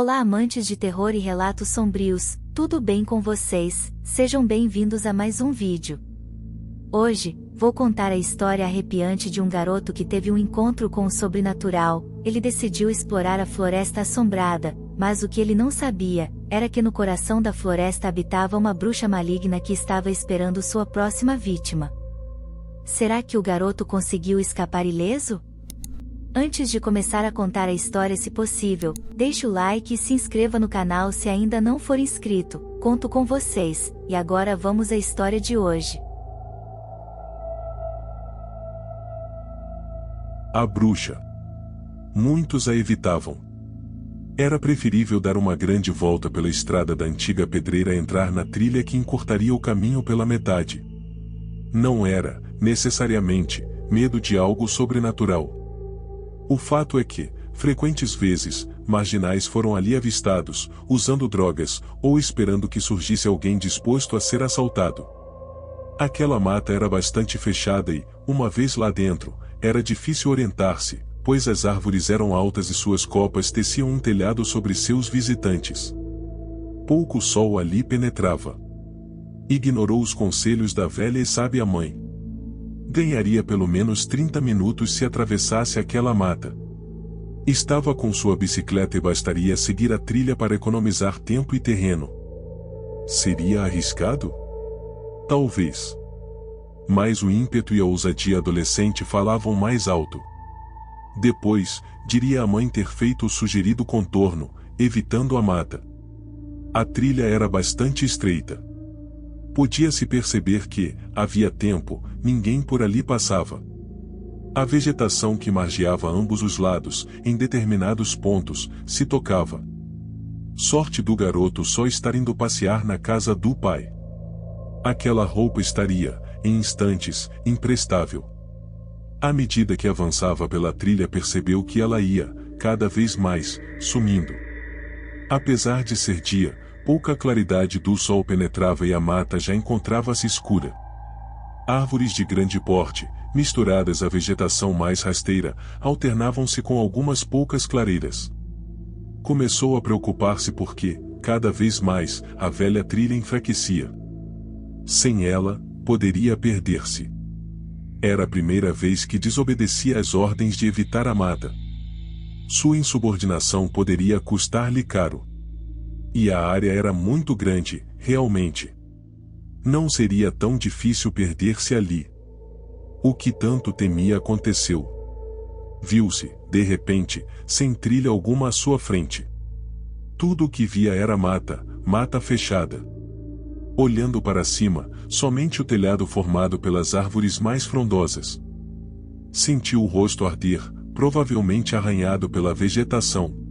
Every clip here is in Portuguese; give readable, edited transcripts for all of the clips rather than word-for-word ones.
Olá, amantes de terror e relatos sombrios, tudo bem com vocês? Sejam bem-vindos a mais um vídeo. Hoje, vou contar a história arrepiante de um garoto que teve um encontro com o sobrenatural. Ele decidiu explorar a floresta assombrada, mas o que ele não sabia era que no coração da floresta habitava uma bruxa maligna que estava esperando sua próxima vítima. Será que o garoto conseguiu escapar ileso? Antes de começar a contar a história, se possível, deixe o like e se inscreva no canal se ainda não for inscrito. Conto com vocês, e agora vamos à história de hoje. A bruxa. Muitos a evitavam. Era preferível dar uma grande volta pela estrada da antiga pedreira a entrar na trilha que encurtaria o caminho pela metade. Não era, necessariamente, medo de algo sobrenatural. O fato é que, frequentes vezes, marginais foram ali avistados, usando drogas, ou esperando que surgisse alguém disposto a ser assaltado. Aquela mata era bastante fechada e, uma vez lá dentro, era difícil orientar-se, pois as árvores eram altas e suas copas teciam um telhado sobre seus visitantes. Pouco sol ali penetrava. Ignorou os conselhos da velha e sábia mãe. Ganharia pelo menos 30 minutos se atravessasse aquela mata. Estava com sua bicicleta e bastaria seguir a trilha para economizar tempo e terreno. Seria arriscado? Talvez. Mas o ímpeto e a ousadia adolescente falavam mais alto. Depois, diria a mãe ter feito o sugerido contorno, evitando a mata. A trilha era bastante estreita. Podia-se perceber que, havia tempo, ninguém por ali passava. A vegetação que margeava ambos os lados, em determinados pontos, se tocava. Sorte do garoto só estar indo passear na casa do pai. Aquela roupa estaria, em instantes, imprestável. À medida que avançava pela trilha, percebeu que ela ia, cada vez mais, sumindo. Apesar de ser dia, pouca claridade do sol penetrava e a mata já encontrava-se escura. Árvores de grande porte, misturadas à vegetação mais rasteira, alternavam-se com algumas poucas clareiras. Começou a preocupar-se porque, cada vez mais, a velha trilha enfraquecia. Sem ela, poderia perder-se. Era a primeira vez que desobedecia às ordens de evitar a mata. Sua insubordinação poderia custar-lhe caro. E a área era muito grande, realmente. Não seria tão difícil perder-se ali. O que tanto temia aconteceu. Viu-se, de repente, sem trilha alguma à sua frente. Tudo o que via era mata, mata fechada. Olhando para cima, somente o telhado formado pelas árvores mais frondosas. Sentiu o rosto arder, provavelmente arranhado pela vegetação.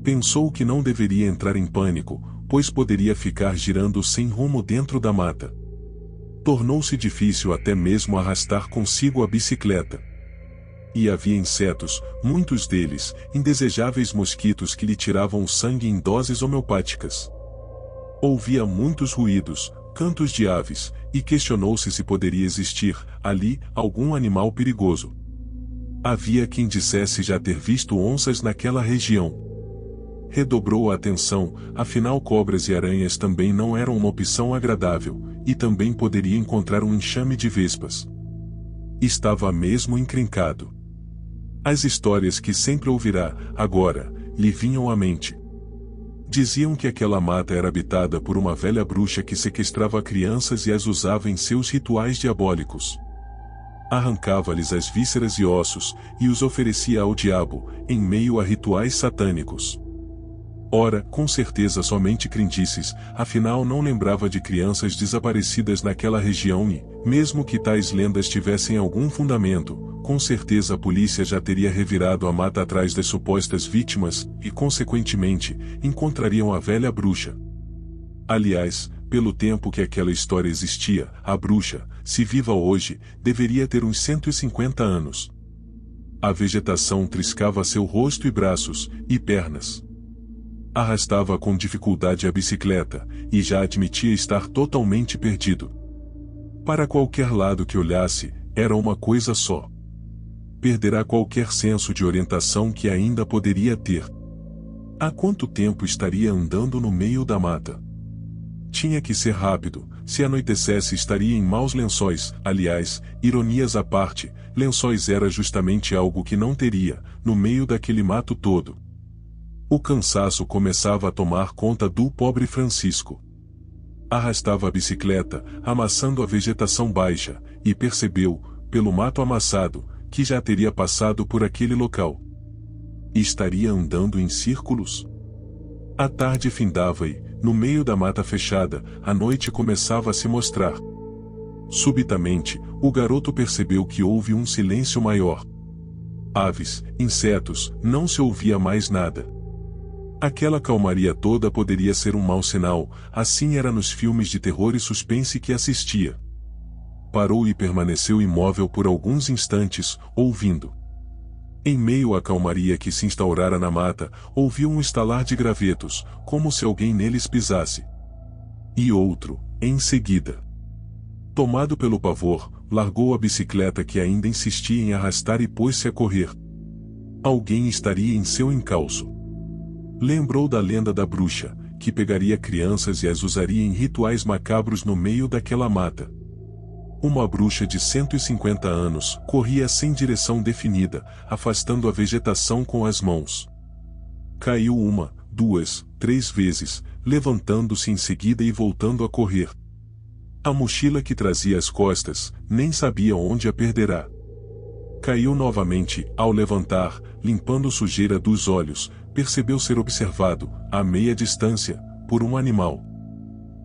Pensou que não deveria entrar em pânico, pois poderia ficar girando sem rumo dentro da mata. Tornou-se difícil até mesmo arrastar consigo a bicicleta. E havia insetos, muitos deles, indesejáveis mosquitos que lhe tiravam o sangue em doses homeopáticas. Ouvia muitos ruídos, cantos de aves, e questionou-se se poderia existir, ali, algum animal perigoso. Havia quem dissesse já ter visto onças naquela região. Redobrou a atenção, afinal cobras e aranhas também não eram uma opção agradável, e também poderia encontrar um enxame de vespas. Estava mesmo encrencado. As histórias que sempre ouvirá, agora, lhe vinham à mente. Diziam que aquela mata era habitada por uma velha bruxa que sequestrava crianças e as usava em seus rituais diabólicos. Arrancava-lhes as vísceras e ossos, e os oferecia ao diabo, em meio a rituais satânicos. Ora, com certeza somente crendices, afinal não lembrava de crianças desaparecidas naquela região e, mesmo que tais lendas tivessem algum fundamento, com certeza a polícia já teria revirado a mata atrás das supostas vítimas, e consequentemente, encontrariam a velha bruxa. Aliás, pelo tempo que aquela história existia, a bruxa, se viva hoje, deveria ter uns 150 anos. A vegetação triscava seu rosto e braços, e pernas. Arrastava com dificuldade a bicicleta, e já admitia estar totalmente perdido. Para qualquer lado que olhasse, era uma coisa só. Perderá qualquer senso de orientação que ainda poderia ter. Há quanto tempo estaria andando no meio da mata? Tinha que ser rápido, se anoitecesse estaria em maus lençóis. Aliás, ironias à parte, lençóis era justamente algo que não teria, no meio daquele mato todo. O cansaço começava a tomar conta do pobre Francisco. Arrastava a bicicleta, amassando a vegetação baixa, e percebeu, pelo mato amassado, que já teria passado por aquele local. Estaria andando em círculos? A tarde findava e, no meio da mata fechada, a noite começava a se mostrar. Subitamente, o garoto percebeu que houve um silêncio maior. Aves, insetos, não se ouvia mais nada. Aquela calmaria toda poderia ser um mau sinal, assim era nos filmes de terror e suspense que assistia. Parou e permaneceu imóvel por alguns instantes, ouvindo. Em meio à calmaria que se instaurara na mata, ouviu um estalar de gravetos, como se alguém neles pisasse. E outro, em seguida. Tomado pelo pavor, largou a bicicleta que ainda insistia em arrastar e pôs-se a correr. Alguém estaria em seu encalço. Lembrou da lenda da bruxa, que pegaria crianças e as usaria em rituais macabros no meio daquela mata. Uma bruxa de 150 anos corria sem direção definida, afastando a vegetação com as mãos. Caiu 1, 2, 3 vezes, levantando-se em seguida e voltando a correr. A mochila que trazia às costas, nem sabia onde a perderá. Caiu novamente, ao levantar, limpando sujeira dos olhos, percebeu ser observado, a meia distância, por um animal.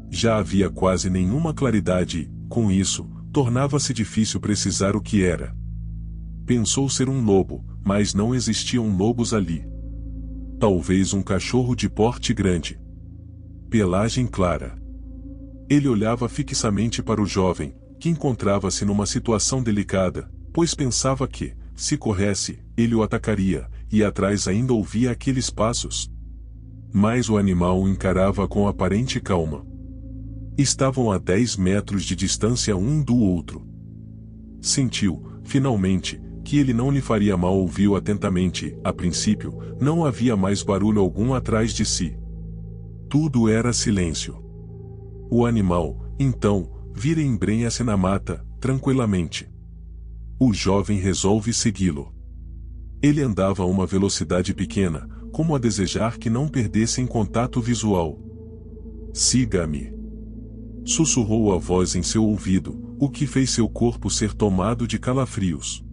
Já havia quase nenhuma claridade e, com isso, tornava-se difícil precisar o que era. Pensou ser um lobo, mas não existiam lobos ali. Talvez um cachorro de porte grande. Pelagem clara. Ele olhava fixamente para o jovem, que encontrava-se numa situação delicada, pois pensava que, se corresse, ele o atacaria, e atrás ainda ouvia aqueles passos. Mas o animal o encarava com aparente calma. Estavam a 10 metros de distância um do outro. Sentiu, finalmente, que ele não lhe faria mal. Ouviu atentamente, a princípio, não havia mais barulho algum atrás de si. Tudo era silêncio. O animal, então, vira e embrenha-se na mata, tranquilamente. O jovem resolve segui-lo. Ele andava a uma velocidade pequena, como a desejar que não perdessem contato visual. Siga-me. Sussurrou a voz em seu ouvido, o que fez seu corpo ser tomado de calafrios.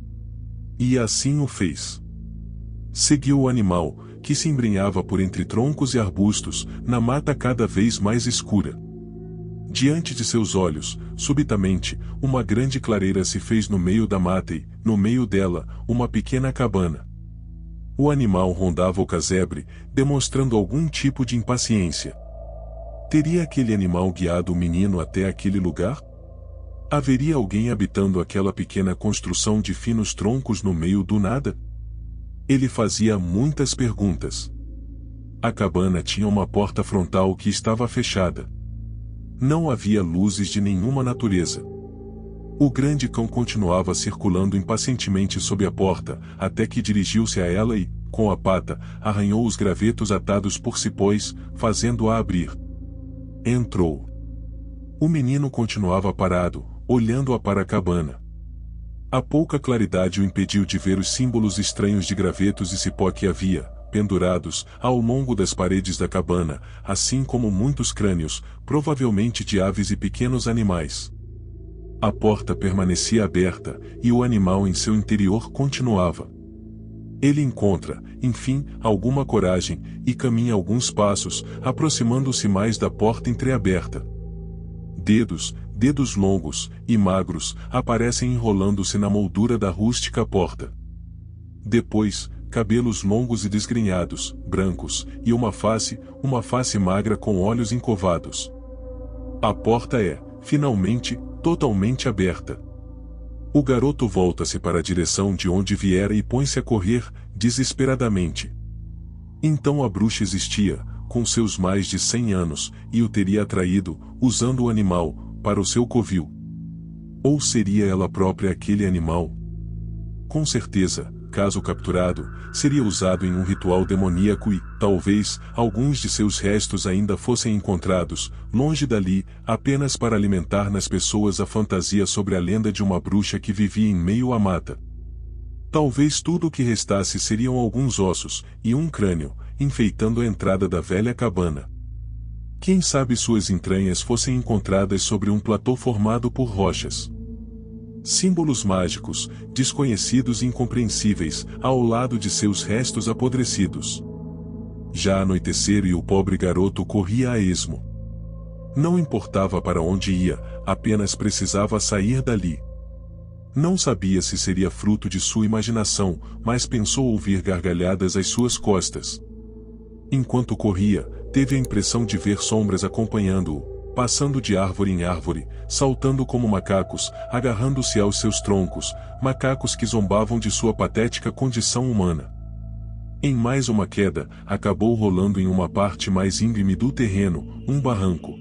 E assim o fez. Seguiu o animal, que se embrenhava por entre troncos e arbustos, na mata cada vez mais escura. Diante de seus olhos, subitamente, uma grande clareira se fez no meio da mata e, no meio dela, uma pequena cabana. O animal rondava o casebre, demonstrando algum tipo de impaciência. Teria aquele animal guiado o menino até aquele lugar? Haveria alguém habitando aquela pequena construção de finos troncos no meio do nada? Ele fazia muitas perguntas. A cabana tinha uma porta frontal que estava fechada. Não havia luzes de nenhuma natureza. O grande cão continuava circulando impacientemente sob a porta, até que dirigiu-se a ela e, com a pata, arranhou os gravetos atados por cipós, fazendo-a abrir. Entrou. O menino continuava parado, olhando-a para a cabana. A pouca claridade o impediu de ver os símbolos estranhos de gravetos e cipó que havia, pendurados, ao longo das paredes da cabana, assim como muitos crânios, provavelmente de aves e pequenos animais. A porta permanecia aberta, e o animal em seu interior continuava. Ele encontra, enfim, alguma coragem, e caminha alguns passos, aproximando-se mais da porta entreaberta. Dedos longos e magros, aparecem enrolando-se na moldura da rústica porta. Depois, cabelos longos e desgrenhados, brancos, e uma face magra com olhos encovados. A porta é, finalmente, totalmente aberta. O garoto volta-se para a direção de onde viera e põe-se a correr, desesperadamente. Então a bruxa existia, com seus mais de 100 anos, e o teria atraído, usando o animal, para o seu covil. Ou seria ela própria aquele animal? Com certeza, caso capturado, seria usado em um ritual demoníaco e, talvez, alguns de seus restos ainda fossem encontrados, longe dali, apenas para alimentar nas pessoas a fantasia sobre a lenda de uma bruxa que vivia em meio à mata. Talvez tudo o que restasse seriam alguns ossos, e um crânio, enfeitando a entrada da velha cabana. Quem sabe suas entranhas fossem encontradas sobre um platô formado por rochas. Símbolos mágicos, desconhecidos e incompreensíveis, ao lado de seus restos apodrecidos. Já anoitecera e o pobre garoto corria a esmo. Não importava para onde ia, apenas precisava sair dali. Não sabia se seria fruto de sua imaginação, mas pensou ouvir gargalhadas às suas costas. Enquanto corria, teve a impressão de ver sombras acompanhando-o, passando de árvore em árvore, saltando como macacos, agarrando-se aos seus troncos, macacos que zombavam de sua patética condição humana. Em mais uma queda, acabou rolando em uma parte mais íngreme do terreno, um barranco.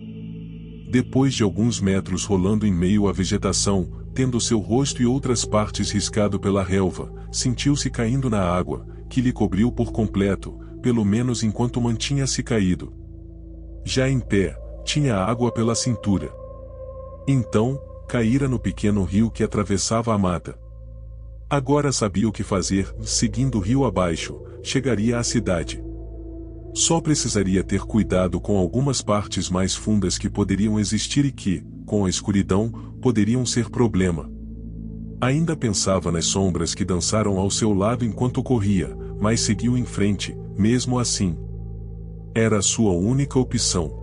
Depois de alguns metros rolando em meio à vegetação, tendo seu rosto e outras partes riscado pela relva, sentiu-se caindo na água, que lhe cobriu por completo, pelo menos enquanto mantinha-se caído. Já em pé, tinha água pela cintura. Então, caíra no pequeno rio que atravessava a mata. Agora sabia o que fazer, seguindo o rio abaixo, chegaria à cidade. Só precisaria ter cuidado com algumas partes mais fundas que poderiam existir e que, com a escuridão, poderiam ser problema. Ainda pensava nas sombras que dançaram ao seu lado enquanto corria, mas seguiu em frente, mesmo assim. Era a sua única opção.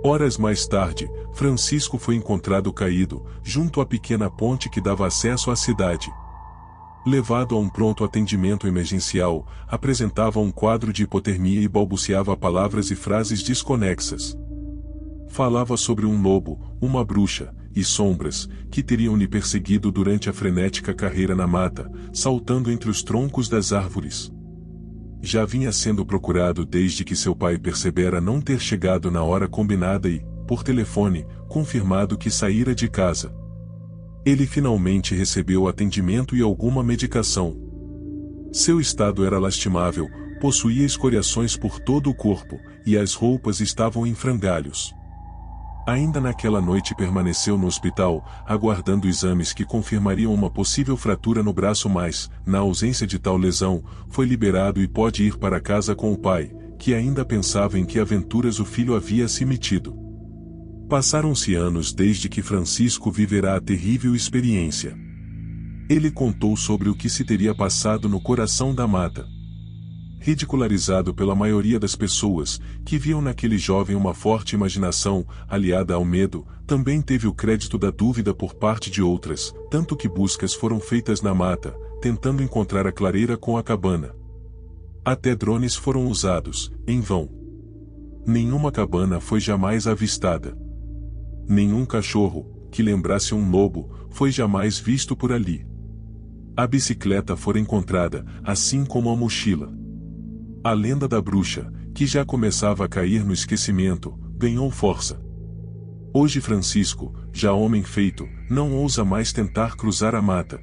Horas mais tarde, Francisco foi encontrado caído, junto à pequena ponte que dava acesso à cidade. Levado a um pronto atendimento emergencial, apresentava um quadro de hipotermia e balbuciava palavras e frases desconexas. Falava sobre um lobo, uma bruxa, e sombras, que teriam lhe perseguido durante a frenética carreira na mata, saltando entre os troncos das árvores. Já vinha sendo procurado desde que seu pai percebera não ter chegado na hora combinada e, por telefone, confirmado que saíra de casa. Ele finalmente recebeu atendimento e alguma medicação. Seu estado era lastimável, possuía escoriações por todo o corpo, e as roupas estavam em frangalhos. Ainda naquela noite permaneceu no hospital, aguardando exames que confirmariam uma possível fratura no braço, mas, na ausência de tal lesão, foi liberado e pôde ir para casa com o pai, que ainda pensava em que aventuras o filho havia se metido. Passaram-se anos desde que Francisco viverá a terrível experiência. Ele contou sobre o que se teria passado no coração da mata. Ridicularizado pela maioria das pessoas, que viam naquele jovem uma forte imaginação, aliada ao medo, também teve o crédito da dúvida por parte de outras, tanto que buscas foram feitas na mata, tentando encontrar a clareira com a cabana. Até drones foram usados, em vão. Nenhuma cabana foi jamais avistada. Nenhum cachorro, que lembrasse um lobo, foi jamais visto por ali. A bicicleta fora encontrada, assim como a mochila. A lenda da bruxa, que já começava a cair no esquecimento, ganhou força. Hoje Francisco, já homem feito, não ousa mais tentar cruzar a mata.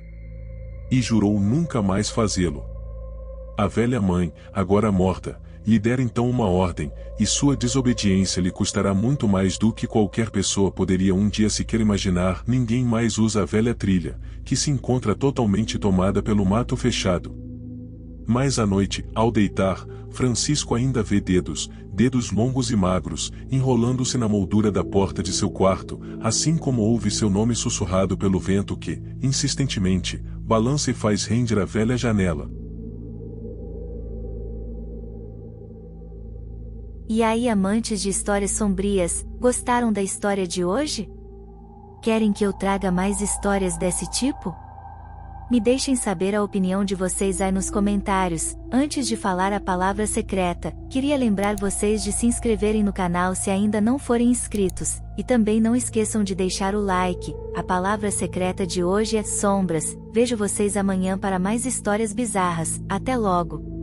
E jurou nunca mais fazê-lo. A velha mãe, agora morta, lhe dera então uma ordem, e sua desobediência lhe custará muito mais do que qualquer pessoa poderia um dia sequer imaginar. Ninguém mais usa a velha trilha, que se encontra totalmente tomada pelo mato fechado. Mas à noite, ao deitar, Francisco ainda vê dedos longos e magros, enrolando-se na moldura da porta de seu quarto, assim como ouve seu nome sussurrado pelo vento que, insistentemente, balança e faz render a velha janela. E aí, amantes de histórias sombrias, gostaram da história de hoje? Querem que eu traga mais histórias desse tipo? Me deixem saber a opinião de vocês aí nos comentários. Antes de falar a palavra secreta, queria lembrar vocês de se inscreverem no canal se ainda não forem inscritos, e também não esqueçam de deixar o like. A palavra secreta de hoje é sombras. Vejo vocês amanhã para mais histórias bizarras. Até logo!